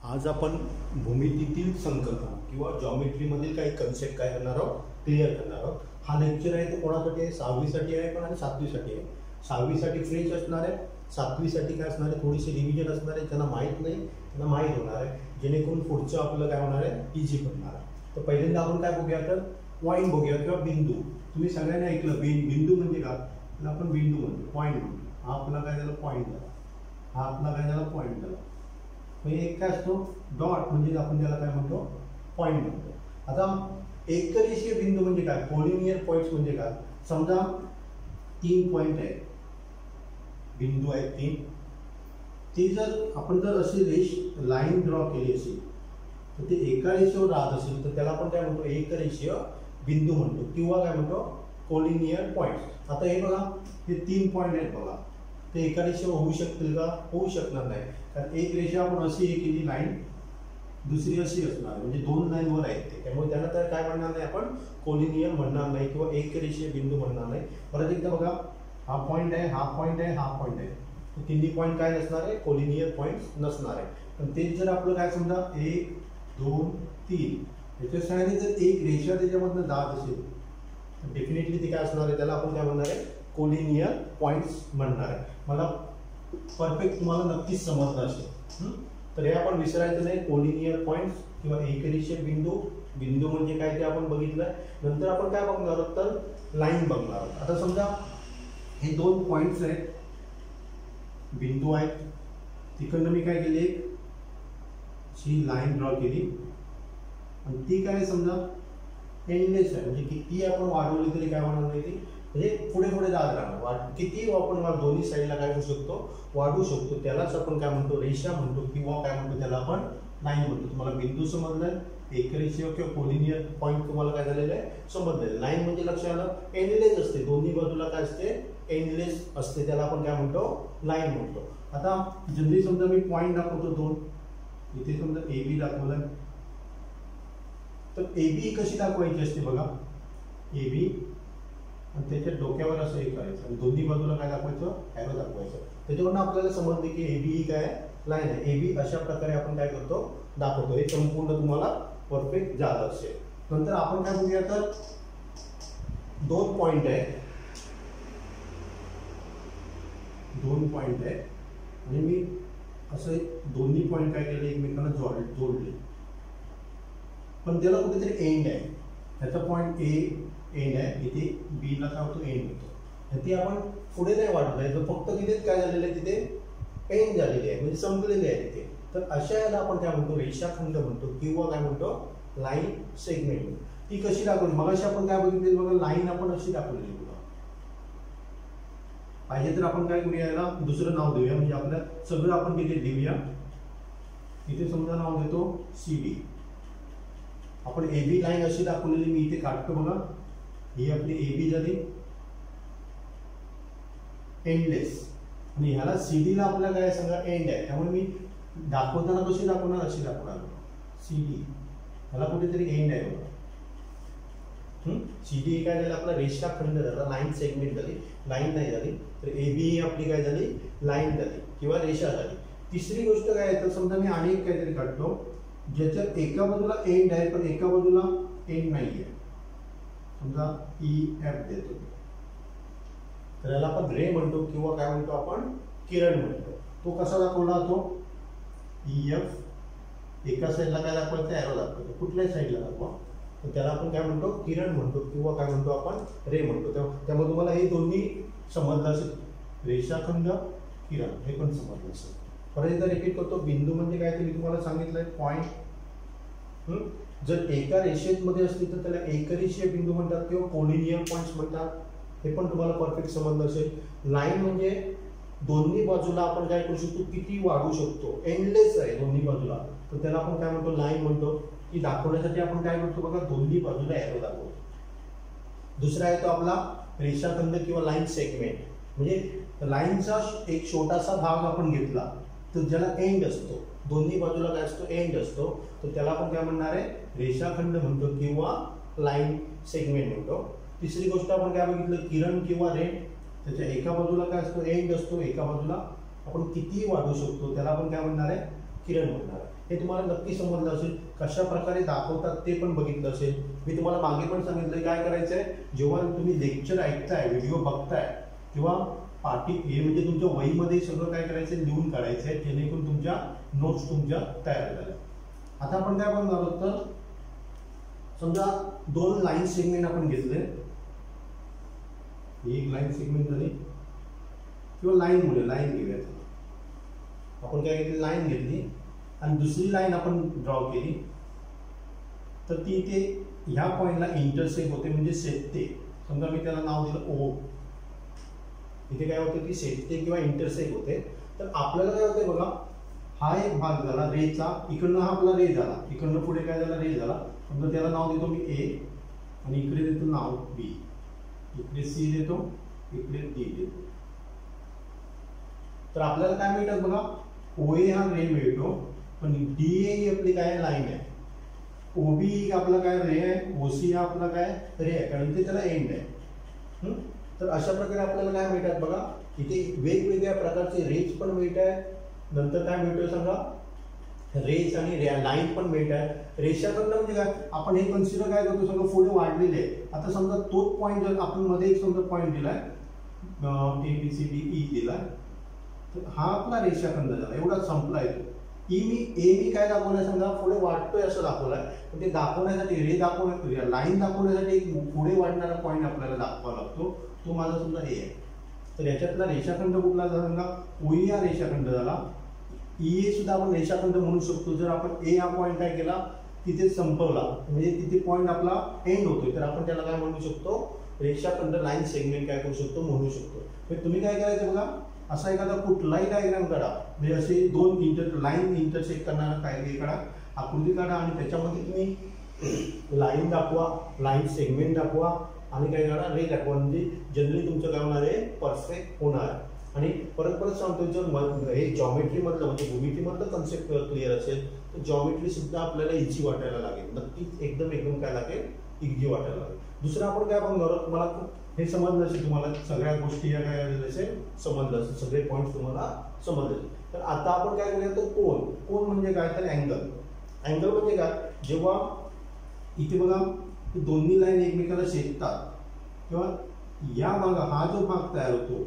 आज आपण भूमितीतील संकल्पना किंवा जॉमेट्रीमधील काही कन्सेप्ट काय करणार आहोत, क्लिअर करणार आहोत. हा लेक्चर आहे तो कोणासाठी आहे? 6वीसाठी आहे पण आणि 7वीसाठी आहे. 6वीसाठी फ्रेश असणार आहे, 7वीसाठी काय असणार आहे, थोडीशी रिव्हिजन असणार आहे. ज्यांना माहीत नाही त्यांना माहीत होणार आहे, जेणेकरून पुढचं आपलं काय होणार आहे, इझी पडणार आहे. तर पहिल्यांदा आपण काय बघूया, तर पॉईंट बघूया किंवा बिंदू. तुम्ही सगळ्यांनी ऐकलं बिंदू म्हणजे काय, त्याला आपण बिंदू म्हणतो, पॉईंट म्हणतो. हा आपला काय झाला, पॉईंट झाला. हा आपला काय झाला, पॉईंट झाला. म्हणजे एक काय असतो, डॉट म्हणजे आपण त्याला काय म्हणतो, पॉईंट म्हणतो. आता एकरेषीय बिंदू म्हणजे काय, कोलिनियर पॉईंट्स म्हणजे काय. समजा 3 पॉईंट आहे, बिंदू आहेत 3. ती जर आपण जर अशी लाईन ड्रॉ केली असेल तर ते एका रेषेवर राहत असेल तर त्याला आपण काय म्हणतो, एकरेषीय बिंदू म्हणतो किंवा काय म्हणतो, कोलिनियर पॉईंट्स. आता हे बघा, हे 3 पॉईंट आहेत बघा, ते एका रेषेवर होऊ शकतील का? होऊ शकणार नाही. कारण एक रेषा आपण अशी हे केली लाईन, दुसरी अशी असणार, म्हणजे 2 लाईनवर आहेत ते. त्यामुळे त्यांना तर काय म्हणणार नाही, आपण कोलिनियर म्हणणार नाही किंवा एकरेषीय बिंदू म्हणणार नाही. परत एकदा बघा, हा पॉईंट आहे, हा पॉईंट आहे, हा पॉईंट आहे. तर तिन्ही पॉईंट काय नसणार आहे, कोलिनियर पॉईंट नसणार आहे. पण तेच जर आपलं काय समजा 1 2 3 याच्या सहाय्याने जर एक रेषा त्याच्यामधनं जात असेल तर डेफिनेटली ती काय असणार आहे, त्याला आपण काय म्हणणार आहे, कोलिनियर पॉईंट्स म्हणणार आहे. मला परफेक्ट तुम्हाला नक्कीच समजलं असेल. तर हे आपण विसरायचं नाही, कोलिनियर पॉईंट्स किंवा एकरेषीय बिंदू. बिंदू म्हणजे काय ते आपण बघितलं. नंतर आपण काय बघणार आहोत, तर लाईन बघणार आहोत. आता समजा हे 2 पॉईंट्स आहेत, बिंदू आहेत. तिकडनं मी काय केली, ही लाईन ड्रॉ केली आणि ती काय समजा एंडलेस आहे, म्हणजे किती आपण वाढवली तरी काय होणार नाही, ती म्हणजे पुढे पुढे जात राहणार. किती आपण दोन्ही साईडला काय करू शकतो, वाढवू शकतो. त्यालाच आपण काय म्हणतो, रेषा म्हणतो किंवा काय म्हणतो, त्याला आपण लाईन म्हणतो. तुम्हाला बिंदू समजलं, एकरेषीय किंवा कोलिनियर पॉईंट तुम्हाला काय झालेलं आहे, समजलेलं. लाईन म्हणजे लक्षात आलं, एंडलेस असते, दोन्ही बाजूला काय असते, एंडलेस असते, त्याला आपण काय म्हणतो, लाईन म्हणतो. आता जनरली समजा मी पॉईंट दाखवतो 2, इथे समजा AB दाखवलं, तर AB कशी दाखवायची असते बघा, AB आणि त्याच्या डोक्यावर असं हे करायचं आणि दोन्ही बाजूला काय दाखवायचं, ॲरो दाखवायचं. त्याच्यावरून आपल्याला समजते की AB ही काय लाईन आहे. AB अशा प्रकारे आपण काय करतो, दाखवतो. हे संपूर्ण तुम्हाला परफेक्ट झालं असेल. नंतर आपण काय बघूया, तर 2 पॉईंट आहे, 2 पॉईंट आहे आणि मी असं दोन्ही पॉईंट काय केले, एकमेकांना जोडले. पण त्याला कुठेतरी एंड आहे. त्याचा पॉईंट A एंड आहे, इथे B ला काय होतो, एंड होतो. ते आपण पुढे नाही वाढवलं आहे, तर फक्त तिथेच काय झालेलं आहे, तिथे एंड झालेली आहे, म्हणजे संपलेली आहे तिथे. तर अशा याला आपण काय म्हणतो, रेषाखंड म्हणतो किंवा काय म्हणतो, लाईन सेगमेंट म्हणतो. ती कशी दाखवली, मगाशी आपण काय बघितली बघा, लाईन आपण अशी दाखवलेली बघा. पाहिजे तर आपण काय करूया, याला दुसरं नाव देऊया, म्हणजे आपल्या सगळं आपण तिथे देऊया. इथे समजा नाव देतो CD. आपण AB लाईन अशी दाखवलेली, मी इथे काढतो बघा. ही आपली AB झाली, एंडलेस. आणि ह्याला CD ला आपल्याला काय सांगा, एंड आहे. त्यामुळे मी दाखवताना कशी दाखवणार, अशी दाखवणार CD. ह्याला कुठेतरी एंड आहे बघा. CD काय झालं, आपला रेषाखंड झाला, लाईन सेगमेंट झाली, लाईन नाही झाली. तर AB ही आपली काय झाली, लाईन झाली किंवा रेषा झाली. तिसरी गोष्ट काय आहे, तर समजा मी आणि एक काहीतरी काढतो ज्याच्यात एका बाजूला एंड आहे पण एका बाजूला एंड नाही आहे. समजा EF देतो, तर याला आपण रे म्हणतो किंवा काय म्हणतो, आपण किरण म्हणतो. तो कसा दाखवला, तो EF एका साईडला काय दाखवायचं, ॲरो दाखवतो. कुठल्याही साईडला दाखवा, तर त्याला आपण काय म्हणतो, किरण म्हणतो किंवा काय म्हणतो, आपण रे म्हणतो. त्यामुळे तुम्हाला हे दोन्ही समजलं असेल, रेषाखंड, किरण, हे पण समजलं असेल. परत एकदा रिपीट करतो, बिंदू म्हणजे काय ते मी तुम्हाला सांगितलंय, पॉईंट. जर एका रेषेमध्ये असतील तर त्याला एकरेषीय बिंदू म्हणतात किंवा कोलिनियर पॉईंट्स म्हणतात. हे पण तुम्हाला परफेक्ट समजलं असेल. लाईन म्हणजे दोन्ही बाजूला आपण काय करू शकतो, किती वाढवू शकतो, एंडलेस आहे दोन्ही बाजूला, तर त्याला आपण काय म्हणतो, लाईन म्हणतो. की दाखवण्यासाठी आपण काय करतो बघा, दोन्ही बाजूला ॲरो दाखवतो. दुसरा आहे तो आपला रेषाखंड किंवा लाईन सेगमेंट. म्हणजे लाईनचा एक छोटासा भाग आपण घेतला तर ज्याला एंड असतो, दोन्ही बाजूला काय असतो, एंड असतो, तर त्याला आपण काय म्हणणार आहे, रेषाखंड म्हणतो किंवा लाईन सेगमेंट म्हणतो. तिसरी गोष्ट आपण काय बघितलं, किरण किंवा रे. त्याच्या एका बाजूला काय असतो, एंड असतो, एका बाजूला आपण किती वाढवू शकतो त्याला आपण काय म्हणणार आहे, किरण म्हणणार आहे. हे तुम्हाला नक्की समजलं असेल. कशा प्रकारे दाखवतात ते पण बघितलं असेल. मी तुम्हाला मागे पण सांगितलं काय करायचंय, जेव्हा तुम्ही लेक्चर ऐकताय, व्हिडिओ बघताय, तेव्हा पाठी हे म्हणजे तुमच्या वहीमध्ये सगळं काय करायचं लिहून काढायचंय, जेणेकरून तुमच्या नोट्स तुमच्या तयार झाल्या. आता आपण काय बघणार आहोत, तर समजा 2 लाईन सेगमेंट आपण घेतले, ही एक लाईन सेगमेंट झाली किंवा लाईन मुळे लाईन घेऊया. आपण काय घेतली, लाईन घेतली आणि दुसरी लाईन आपण ड्रॉ केली, तर ती इथे ह्या पॉइंटला इंटरसेक्ट होते म्हणजे सेटते. समजा मी त्याला नाव दिलं ओ. इथे काय होते, ती सेटते किंवा इंटरसेक्ट होते. तर आपल्याला काय होते बघा, हा एक भाग झाला रेचा, इकडनं हा आपला रे झाला, इकडनं पुढे काय झाला, रे झाला. समजा त्याला नाव देतो मी ए आणि इकडे देतो नाव बी, इकडे सी देतो, इकडे डी देतो. तर आपल्याला काय मिळतात बघा, ओए हा रे मिळतो, पण डीए ही आपली काय लाईन आहे, ओबी आपला काय रे आहे, ओसी हा आपला काय रे आहे, कारण इथे त्याला एंड आहे. तर अशा प्रकारे आपल्याला काय मिळतात बघा, इथे वेगवेगळ्या प्रकारचे रेज पण मिळत आहेत. नंतर काय मिळतोय सांगा, रेज आणि लाईन पण मिळत आहे. रेषाखंड म्हणजे काय, आपण हे कन्सिडर काय करतो, सगळं पुढे वाढलेले आहे. आता समजा तोच पॉईंट जर आपण मध्ये एक समजा पॉईंट दिलाय A B C D E दिलाय, तर हा आपला रेषाखंड झाला, एवढाच संपलाय तो. मी काय दाखवलाय सांगा, पुढे वाढतोय असं दाखवलाय. पण ते दाखवण्यासाठी रे दाखवण्या लाईन दाखवण्यासाठी एक पुढे वाढणारा पॉईंट आपल्याला दाखवावा लागतो. तो माझा समजा ए आहे. तर याच्यातला रेषाखंड कुठला झाला सांगा, ओई हा रेषाखंड झाला. ई सुद्धा आपण रेषाखंड म्हणू शकतो. जर आपण ए हा पॉईंट काय केला, तिथे संपवला, म्हणजे तिथे पॉईंट आपला एंड होतोय, तर आपण त्याला काय म्हणू शकतो, रेषाखंड लाईन सेगमेंट काय करू शकतो, म्हणू शकतो. तर तुम्ही काय करायचं बघा, असा एखादा कुठलाही डायग्राम काढा, म्हणजे असे 2 लाईन इंटरसेक्ट करणारा काय काढा, आकृती काढा आणि त्याच्यामध्ये तुम्ही लाईन दाखवा, लाईन सेगमेंट दाखवा आणि काय करा, रे दाखवा. म्हणजे जनरली तुमचं काय होणार आहे, परफेक्ट होणार. आणि परत सांगतो, जर हे जॉमेट्री मधलं म्हणजे भूमिती मधलं कन्सेप्ट क्लिअर असेल, तर जॉमेट्री सुद्धा आपल्याला इझी वाटायला लागेल. नक्कीच एकदम काय लागेल, इझी वाटायला लागेल. दुसरं आपण काय बघणार, तुम्हाला हे समजलं असेल, तुम्हाला सगळ्या गोष्टी या काय असेल समजलं असेल, सगळे पॉईंट तुम्हाला समजले. तर आता आपण काय करूया, तर कोन म्हणजे काय, तर अँगल. अँगल म्हणजे काय, जेव्हा इथे बघा दोन्ही लाईन एकमेकाला छेदतात किंवा या भाग हा जो भाग तयार होतो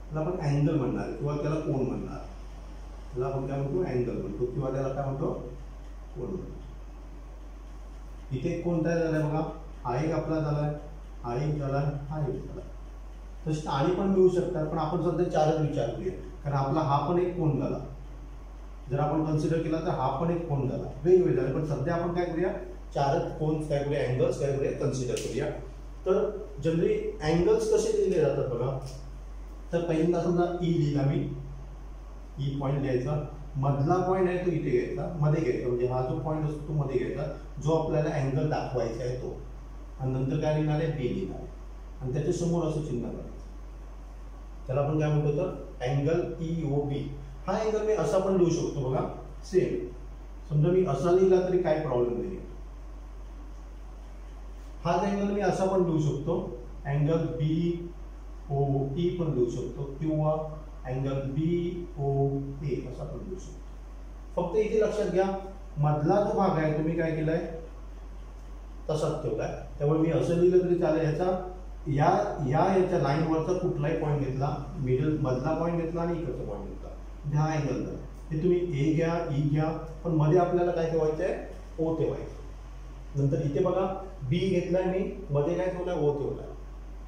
त्याला आपण अँगल म्हणणार किंवा त्याला कोन म्हणणार. त्याला आपण काय म्हणतो, अँगल म्हणतो किंवा त्याला काय म्हणतो, कोन म्हणतो. इथे कोण तयार झालाय बघा, हा एक आपला झालाय, हा एक झाला, हा एक झाला. तसे आणि पण मिळू शकतात, पण आपण सध्या 4च विचार करूया, कारण आपला हा पण एक कोन झाला. जर आपण कन्सिडर केला तर हा पण एक कोन झाला, वेगवेगळे झाले. पण सध्या आपण काय करूया, 4च कोन्स काय करूया, अँगल्स काय करूया, कन्सिडर करूया. तर जनरली अँगल्स कसे लिहिले जातात बघा, तर पहिल्यांदा समजा ई लिहिला मी, ई पॉईंट लिहायचा, मधला पॉईंट आहे तो इथे घ्यायचा, मध्ये घ्यायचा, म्हणजे हा जो पॉईंट असतो तो मध्ये घ्यायचा, जो आपल्याला अँगल दाखवायचा आहे तो. आणि नंतर काय लिहिणार आहे, बी लिहिणार आहे आणि त्याच्या समोर असं चिन्ह करायचं. त्याला आपण काय म्हणतो, तर अँगल ई ओ बी. हा अँगल मी असा पण लिहू शकतो बघा, सेम. समजा मी असा लिहिला तरी काय प्रॉब्लेम नाही. हा अँगल मी असा पण लिहू शकतो, अँगल बी ओ ई पण लिहू शकतो, किंवा अँगल बी ओ ए असा पण लिहू शकतो. फक्त इथे लक्षात घ्या, मधला जो भाग आहे तुम्ही काय केलाय, तसाच ठेवलाय. त्यामुळे मी असं लिहिलं तरी चालेल. ह्याचा याच्या लाईनवरचा कुठलाही पॉईंट घेतला, मिडल मधला पॉईंट घेतला आणि इकडचा पॉईंट घेतला, म्हणजे हा अँगल झाला. हे तुम्ही ए घ्या, ई घ्या, पण मध्ये आपल्याला काय ठेवायचं आहे, ओ ठेवायचं. नंतर इथे बघा बी घेतलाय मी, मध्ये काय ठेवलाय, ओ ठेवलाय.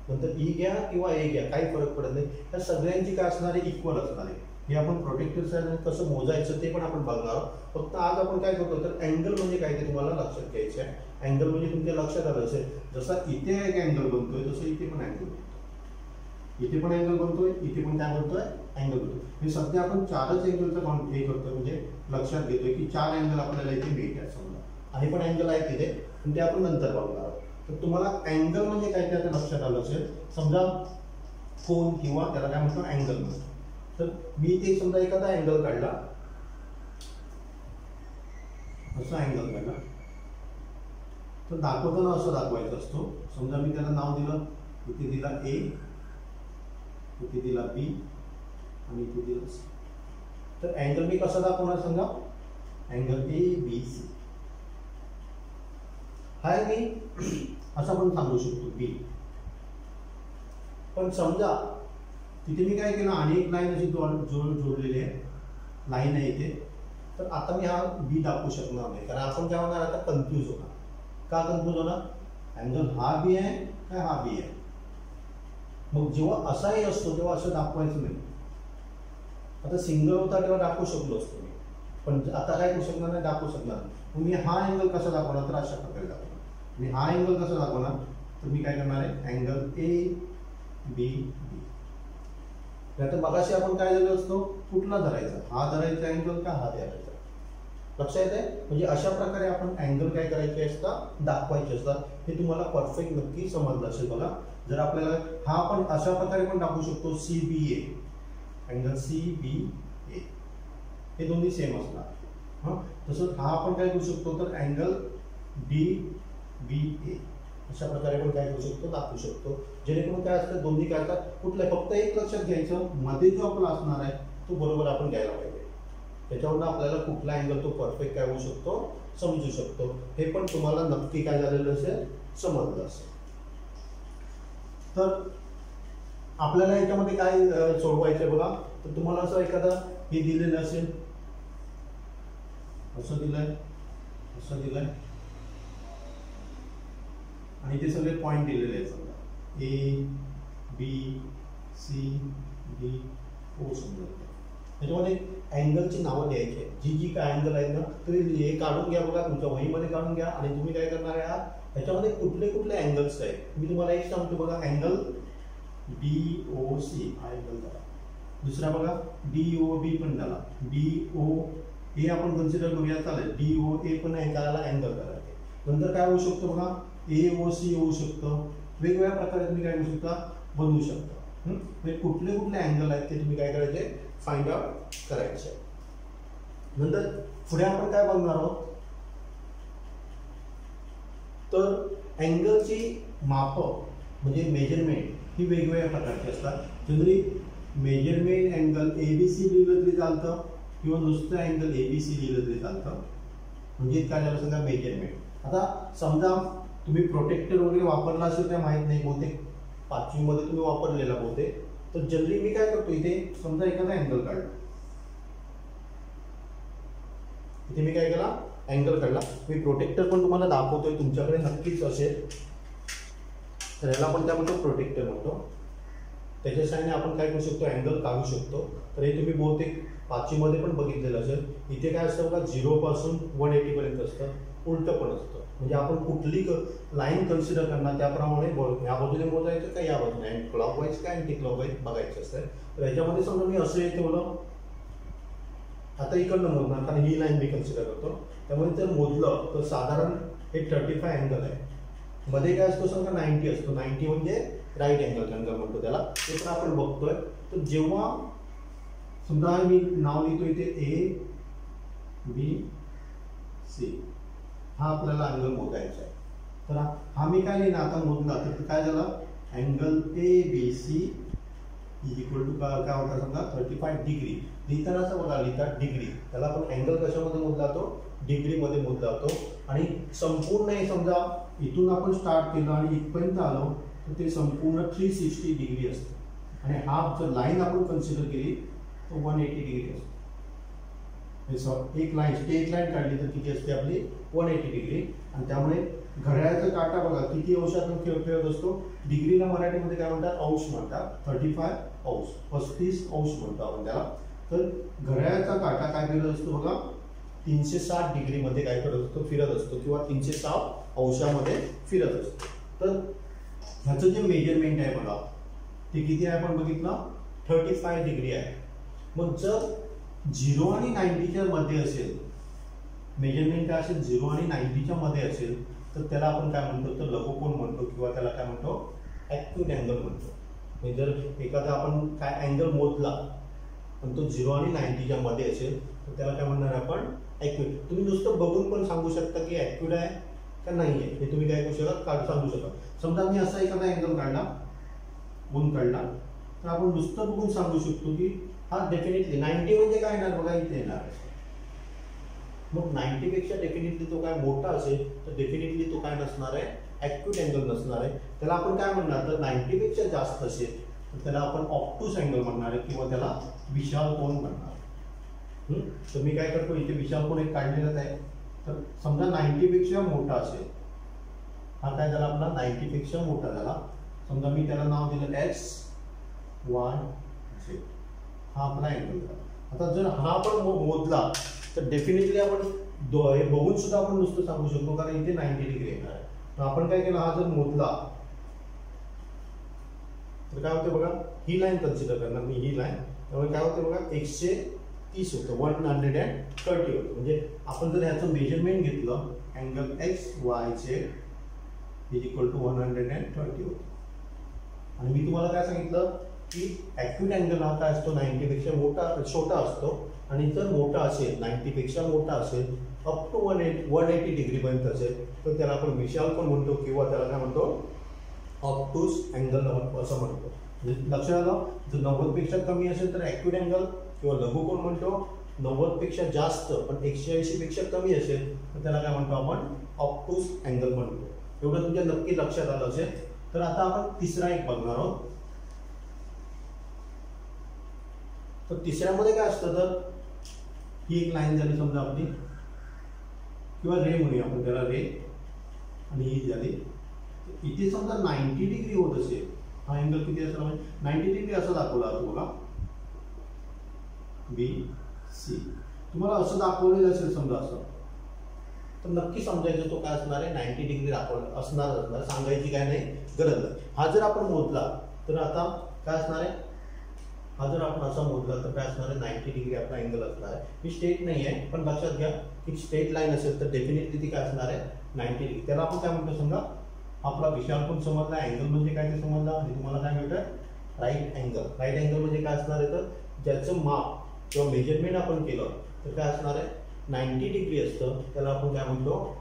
नंतर ई घ्या किंवा ए घ्या, काही फरक पडत नाही. त्या सगळ्यांची काय असणार आहे, इक्वल असणार आहे. हे आपण प्रोटेक्टिव्ह साईड कसं मोजायचं ते पण आपण बघणार आहोत. फक्त आज आपण काय करतो, तर अँगल म्हणजे काय ते तुम्हाला लक्षात घ्यायचं आहे. अँगल म्हणजे तुमच्या लक्षात आलं असेल, जसा इथे एक अँगल बनतोय तसं इथे पण अँगल बनतो. इथे पण अँगल बनतोय, इथे पण काय बनतोय, अँगल बनतोय. हे सध्या आपण 4च अँगलचा हे करतोय, म्हणजे लक्षात घेतोय की 4 अँगल आपल्याला इथे मिळतात. समजा आणि पण अँगल आहेत तिथे, पण ते आपण नंतर बघणार आहोत. तर तुम्हाला अँगल म्हणजे काय ते आता लक्षात आलं असेल. समजा कोन किंवा त्याला काय म्हणतो, अँगल म्हणतो. तर मी ते समजा एखादा अँगल काढला, असा अँगल काढला, तर दाखवताना असं दाखवायचं असतो. समजा मी त्याला नाव दिलं, इथे दिला ए, इथे दिला बी आणि इथे दिला सी. तर अँगल मी कसा दाखवणार सांगा, अँगल ABC हाय मी असं पण सांगू शकतो बी. पण समजा तिथे मी काय केलं आणि एक लाईन अशी जोडलेली आहे, लाईन आहे इथे, तर आता मी हा बी दाखवू शकणार नाही, कारण आपण काय होणार आता कन्फ्यूज होणार. का कन्फ्यूज होणार? अँगल हा बी आहे काय हा बी आहे. मग जेव्हा असाही असतो तेव्हा असं दाखवायचं नाही. आता सिंगल होता तेव्हा दाखवू शकलो असतो मी, पण आता काय करू शकणार नाही, दाखवू शकणार नाही. मग मी हा अँगल कसा दाखवणार, तर अशा प्रकारे दाखवणार. मी हा अँगल कसा दाखवणार, तर मी काय करणार आहे अँगल ABB. आता मगाशी आपण काय झालं असतो, कुठला धरायचा, हा धरायचा अँगल का हा धरायचा, लक्षात आहे. म्हणजे अशा प्रकारे आपण अँगल काय करायचे असतात, दाखवायचे असतात. हे तुम्हाला परफेक्ट नक्की समजलं असेल बघा. जर आपल्याला हा आपण अशा प्रकारे पण दाखवू शकतो CBA, अँगल CBA हे दोन्ही सेम असणार. हां, तसंच हा आपण काय करू शकतो, तर अँगल DBA अशा प्रकारे पण काय करू शकतो, दाखवू शकतो. जेणेकरून काय असतं, दोन्ही काय असतात, कुठलं फक्त एक लक्षात घ्यायचं, मध्ये जो आपला असणार आहे तो बरोबर आपण घ्यायला पाहिजे. त्याच्यावरून आपल्याला कुठला अँगल तो परफेक्ट काय होऊ शकतो, समजू शकतो. हे पण तुम्हाला नक्की काय झालेलं असेल, समजलं असेल. तर आपल्याला याच्यामध्ये काय सोडवायचं बघा. तर तुम्हाला असं एखादा हे दिलेलं असेल, असं दिलंय, असं दिलंय, आणि ते सगळे पॉईंट दिलेले आहेत. समजा ABCDO समजा. त्याच्यामध्ये अँगलची नावं द्यायची आहेत. जी काय अँगल आहेत ना, तुम्ही हे काढून घ्या बघा, तुमच्या वहीमध्ये काढून घ्या. आणि तुम्ही काय करणार आहे, ह्याच्यामध्ये कुठले कुठले अँगल्स आहेत मी तुम्हाला एक सांगतो बघा. अँगल DOC हा अँगल झाला. दुसरा बघा DOB पण झाला. DOA आपण कन्सिडर करूया, चालेल. DOA पण अँगलला अँगल करायचे. नंतर काय होऊ शकतो बघा, AOC होऊ शकतं. वेगवेगळ्या प्रकारे तुम्ही काय करू शकता, बनवू शकता. म्हणजे कुठले कुठले अँगल आहेत ते तुम्ही काय करायचे, फाइंड आउट करायचे. नंतर पुढे आपण काय बघणार आहोत, तर अँगलची मापं म्हणजे मेजरमेंट ही वेगवेगळ्या प्रकारची असतात. जनरली मेजरमेंट अँगल ABC लिहिलं तरी चालतं, किंवा नुसतं अँगल ABC लिहिलं तरी चालतं. म्हणजे काय झालं सांगा, मेजरमेंट. आता समजा तुम्ही प्रोटेक्टर वगैरे वापरला असेल काय माहीत नाही, बहुतेक 5वी मध्ये तुम्ही वापरलेला बहुतेक. तर जनरली मी काय करतो, इथे समजा एखादा अँगल काढला, इथे मी काय केला, अँगल काढला. मी प्रोटेक्टर पण तुम्हाला दाखवतोय, तुमच्याकडे नक्कीच असेल. तर याला आपण काय म्हणतो, प्रोटेक्टर म्हणतो. त्याच्या साहाय्याने आपण काय करू शकतो, अँगल काढू शकतो. तर हे तुम्ही बहुतेक 5वी मध्ये पण बघितलेलं असेल. इथे काय असतं बघा, 0 पासून 180 पर्यंत असतं, उलटं पण असतं. म्हणजे आपण कुठली लाईन कन्सिडर करणार त्याप्रमाणे या बाजूने मोजायचं का या बाजूने, क्लॉकवाईज का अँटी क्लॉकवाईज बघायचं असतं. तर याच्यामध्ये समजा मी असं येते मला, आता इकडनं मोजणार, कारण ही लाईन मी कन्सिडर करतो. त्यामुळे जर मोजलं तर साधारण एक 35 अँगल आहे. मध्ये काय असतो समजा 90 असतो. 90 म्हणजे राईट अँगल म्हणतो त्याला. ते पण आपण बघतोय. तर जेव्हा समजा मी नाव लिहितो इथे ABC, हा आपल्याला अँगल मोजायचा आहे. तर हा मी काय लिहिणार, आता मोजला तर काय झालं, angle ABC is equal to काय होता समजा 35 डिग्री. लिहिताना असं बघा, लिहितात डिग्री. त्याला आपण अँगल कशामध्ये मोजला जातो, डिग्रीमध्ये मोजला जातो. आणि संपूर्ण हे समजा इथून आपण स्टार्ट केलं आणि इथपर्यंत आलो तर ते संपूर्ण 360 डिग्री असते. आणि हा जर लाईन आपण कन्सिडर केली तर 180 डिग्री असते. एक लाईन स्ट्रेट लाईन काढली तर किती असते आपली, 180 डिग्री. आणि त्यामुळे घड्याळाचा काटा बघा किती अंशातून फिरत असतो. डिग्रीला मराठीमध्ये काय म्हणतात, अंश म्हणतात. 35 अंश, 35 अंश म्हणतो आपण त्याला. तर घड्याळाचा काटा काय फिरत असतो बघा, 360 डिग्रीमध्ये काय करत असतो, फिरत असतो, किंवा 360 अंशामध्ये फिरत असतो. तर ह्याचं जे मेजरमेंट आहे बघा, ते किती आहे आपण बघितलं, 35 डिग्री आहे. मग जर 0 आणि 90च्या मध्ये असेल, मेजरमेंट काय असेल 0 आणि 90च्या मध्ये असेल, तर त्याला आपण काय म्हणतो, तर लघुकोन म्हणतो, किंवा त्याला काय म्हणतो, ॲक्यूट अँगल म्हणतो. म्हणजे जर एखादा आपण काय अँगल मोजला पण तो 0 आणि 90च्या मध्ये असेल तर त्याला काय म्हणणार आपण, ॲक्यूट. तुम्ही नुसतं बघून पण सांगू शकता की ॲक्यूट आहे का नाही आहे, हे तुम्ही काय करू शकता, सांगू शकता. समजा मी असा एखादा अँगल काढला, कोन काढला, तर आपण नुसतं बघून सांगू शकतो की हा डेफिनेटली 90 म्हणजे काय येणार बघा, इथे येणार. मग 90 पेक्षा डेफिनेटली तो काय मोठा असेल तर डेफिनेटली तो काय नसणार आहे, ॲक्यूट अँगल नसणार आहे. त्याला आपण काय म्हणणार, तर 90 पेक्षा जास्त असेल तर त्याला आपण ऑब्टूस अँगल म्हणणार आहे किंवा त्याला विशाल कोन म्हणणार. तर मी काय करतो, इथे विशाल कोन एक काढलेलाच आहे. तर समजा 90 पेक्षा मोठा असेल, हा काय झाला आपला 90 पेक्षा मोठा झाला. समजा मी त्याला नाव दिलं XYZ, हा आपला अँगल झाला. आता जर हा पण मोजला तर डेफिनेटली आपण हे बघून सुद्धा आपण नुसतं सांगू शकतो, कारण इथे 90 डिग्री येणार आहे. तर आपण काय केलं, हा जर मोजला तर काय होतं बघा, ही लाईन कन्सिडर करणार मी, ही लाईन. त्यामुळे काय होतं बघा, 130 होतं, 130 होतं. म्हणजे आपण जर ह्याचं मेजरमेंट घेतलं, angle XYZ is equal to 130 होतं. आणि मी तुम्हाला काय सांगितलं की ॲक्यूट अँगल हा काय असतो, 90 पेक्षा छोटा असतो. आणि जर मोठा असेल, 90 पेक्षा मोठा असेल, अप टू 180 डिग्रीपर्यंत असेल, तर त्याला आपण विशाल कोन म्हणतो किंवा त्याला काय म्हणतो, ऑब्टूस अँगल असं म्हणतो. म्हणजे लक्षात आलं, जर 90 पेक्षा कमी असेल तर ॲक्यूट अँगल किंवा लघुकोन म्हणतो. 90 पेक्षा जास्त पण 180 पेक्षा कमी असेल तर त्याला काय म्हणतो आपण, ऑब्टूस अँगल म्हणतो. एवढं तुमच्या नक्की लक्षात आलं असेल. तर आता आपण तिसरा एक बघणार आहोत. तर तिसऱ्यामध्ये काय असतं, तर ही एक लाईन झाली समजा आपली, किंवा रे म्हणूया आपण त्याला, रे. आणि ही झाली. इथे समजा 90 डिग्री होत असेल, हा अँगल किती असला म्हणजे 90 डिग्री असं दाखवला जातो बघा, BC. तुम्हाला असं दाखवलेलं असेल समजा असं, तर नक्की समजायचं तो काय असणार आहे, 90 डिग्री दाखवलं असणार, सांगायची काय नाही गरज नाही. हा जर आपण मोजला तर आता काय असणार आहे, हा जर आपण असा मोजला तर काय असणार आहे, 90 डिग्री आपला अँगल असणार आहे. ही स्ट्रेट नाही आहे, पण लक्षात घ्या की स्ट्रेट लाईन असेल तर डेफिनेटली ती काय असणार आहे, 90 डिग्री. त्याला आपण काय म्हणतो, समजा आपला विशाल कोन समजला, अँगल म्हणजे काय ते समजला. आणि तुम्हाला काय मिळतं, राईट अँगल. राईट अँगल म्हणजे काय असणार आहे, तर ज्याचं माप किंवा मेजरमेंट आपण केलं तर काय असणार आहे, 90 डिग्री असतं, त्याला आपण काय म्हणतो,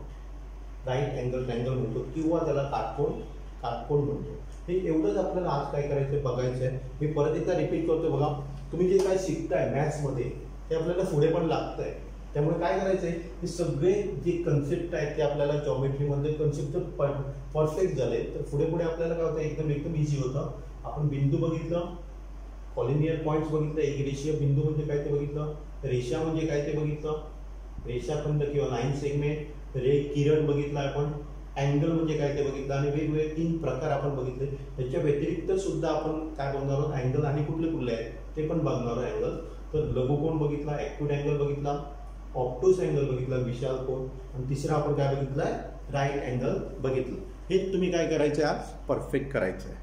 राईट अँगल म्हणतो किंवा त्याला काटकोन म्हणतो. हे एवढंच आपल्याला आज काय करायचं, बघायचं आहे. मी परत एकदा रिपीट करतो बघा, तुम्ही जे काय शिकताय मॅथ्समध्ये ते आपल्याला पुढे पण लागतं आहे. त्यामुळे काय करायचं आहे, हे सगळे जे कन्सेप्ट आहेत ते आपल्याला जॉमेट्रीमध्ये कन्सेप्ट जर परफेक्ट झाले तर पुढे आपल्याला काय होतं, एकदम इझी होतं. आपण बिंदू बघितलं, कॉलिनियर पॉईंट्स बघितलं, एक रेषीय बिंदू म्हणजे काय ते बघितलं, रेषा म्हणजे काय ते बघितलं, रेषाखंड किंवा लाईन सेगमेंट, किरण बघितला आपण, अँगल म्हणजे काय ते बघितलं, आणि वेगवेगळे 3 प्रकार आपण बघितले. त्याच्या व्यतिरिक्त सुद्धा आपण काय बघणार आहोत, अँगल आणि कुठले आहेत ते पण बघणार आहोत. अँगल तर लघुकोन बघितला, ॲक्यूट अँगल बघितला, ऑब्टूस अँगल बघितला, विशाल कोन, आणि तिसरा आपण काय बघितलाय, राईट अँगल बघितलं. हे तुम्ही काय करायचं, आज परफेक्ट करायचं आहे.